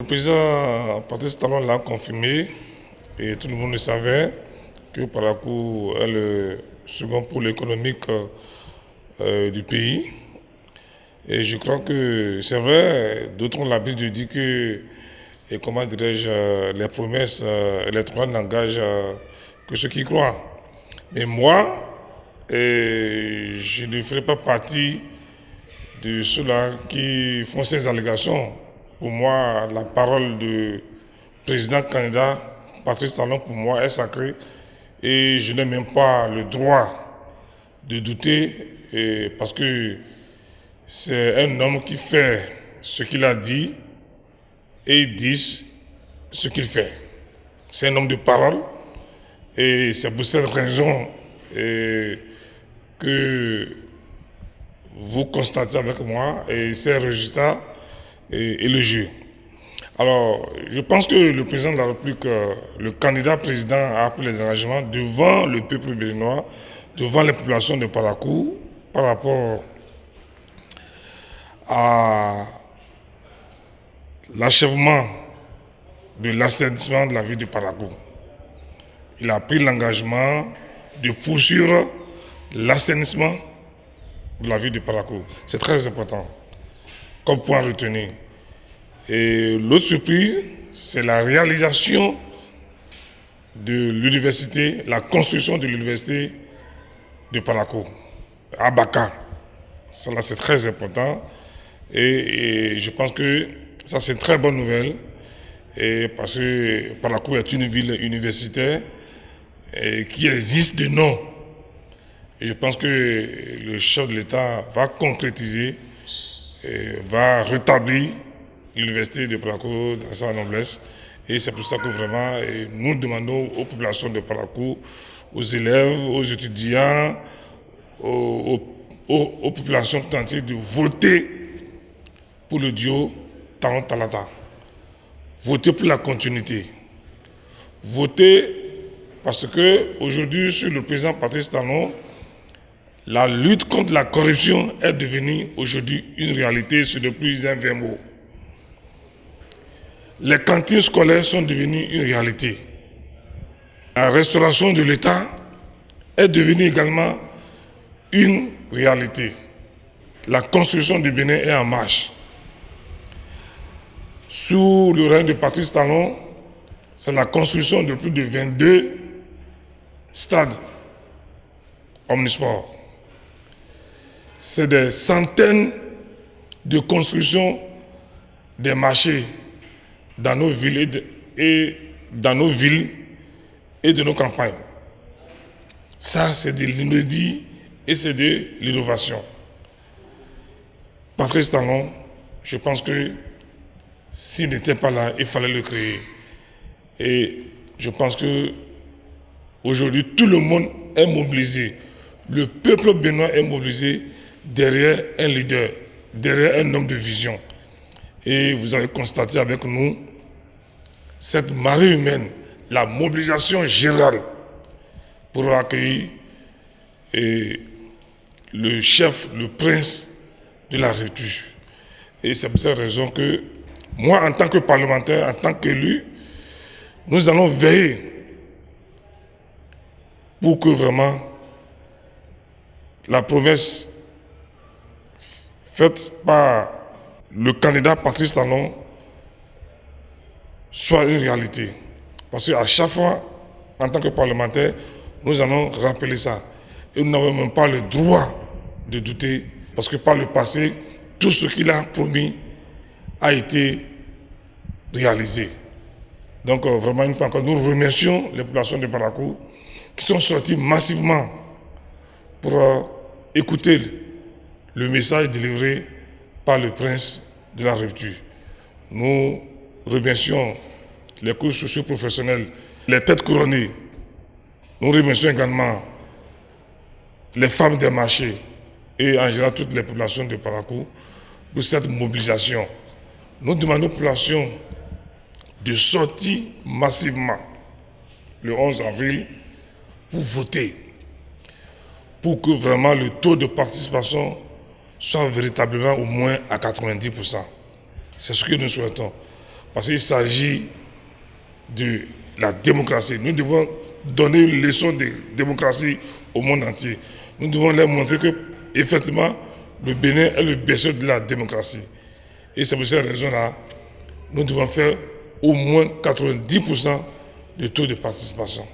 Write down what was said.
Le président Patrice Talon l'a confirmé et tout le monde le savait que Parakou est le second pôle économique du pays. Et je crois que c'est vrai, d'autres ont l'habitude de dire que, et comment dirais-je, les promesses électorales n'engagent que ceux qui croient. Mais moi, je ne ferai pas partie de ceux-là qui font ces allégations. Pour moi, la parole du président candidat Patrice Talon, pour moi, est sacrée. Et je n'ai même pas le droit de douter, parce que c'est un homme qui fait ce qu'il a dit et il dit ce qu'il fait. C'est un homme de parole et c'est pour cette raison que vous constatez avec moi et ces résultats élogieux. Alors, je pense que le président de la République, le candidat président a pris les engagements devant le peuple béninois, devant les populations de Parakou, par rapport à l'achèvement de l'assainissement de la ville de Parakou. Il a pris l'engagement de poursuivre l'assainissement de la ville de Parakou. C'est très important comme point retenu. Et l'autre surprise, c'est la réalisation de l'université, la construction de l'université de Parakou, à Baka. Ça, c'est très important. Et je pense que ça, c'est une très bonne nouvelle. Et parce que Parakou est une ville universitaire qui existe de nom. Et je pense que le chef de l'État va concrétiser, va rétablir l'université de Parakou dans sa noblesse. Et c'est pour ça que vraiment, nous demandons aux populations de Parakou, aux élèves, aux étudiants, aux populations tout entières de voter pour le duo Talon Talata. Voter pour la continuité. Voter parce que aujourd'hui, sur le président Patrice Talon, la lutte contre la corruption est devenue aujourd'hui une réalité, ce n'est plus un vain mot. Les cantines scolaires sont devenues une réalité. La restauration de l'État est devenue également une réalité. La construction du Bénin est en marche. Sous le règne de Patrice Talon, c'est la construction de plus de 22 stades omnisports. C'est des centaines de constructions des marchés dans nos villes et de nos campagnes. Ça, c'est de l'inédit et c'est de l'innovation. Patrice Talon, je pense que s'il n'était pas là, il fallait le créer. Et je pense que aujourd'hui, tout le monde est mobilisé. Le peuple béninois est mobilisé derrière un leader, derrière un homme de vision. Et vous avez constaté avec nous cette marée humaine, la mobilisation générale pour accueillir le chef, le prince de la République. Et c'est pour cette raison que moi, en tant que parlementaire, en tant qu'élu, nous allons veiller pour que vraiment la promesse faite par le candidat Patrice Talon soit une réalité. Parce qu'à chaque fois, en tant que parlementaire, nous allons rappeler ça. Et nous n'avons même pas le droit de douter, parce que par le passé, tout ce qu'il a promis a été réalisé. Donc vraiment, une fois encore, nous remercions les populations de Parakou qui sont sorties massivement pour écouter le message délivré par le prince de la République. Nous remercions les cours socio-professionnels, les têtes couronnées. Nous remercions également les femmes des marchés et en général toutes les populations de Parakou pour cette mobilisation. Nous demandons aux populations de sortir massivement le 11 avril pour voter, pour que vraiment le taux de participation soit véritablement au moins à 90%. C'est ce que nous souhaitons. Parce qu'il s'agit de la démocratie. Nous devons donner une leçon de démocratie au monde entier. Nous devons leur montrer que, effectivement, le Bénin est le berceau de la démocratie. Et c'est pour cette raison-là, nous devons faire au moins 90% de taux de participation.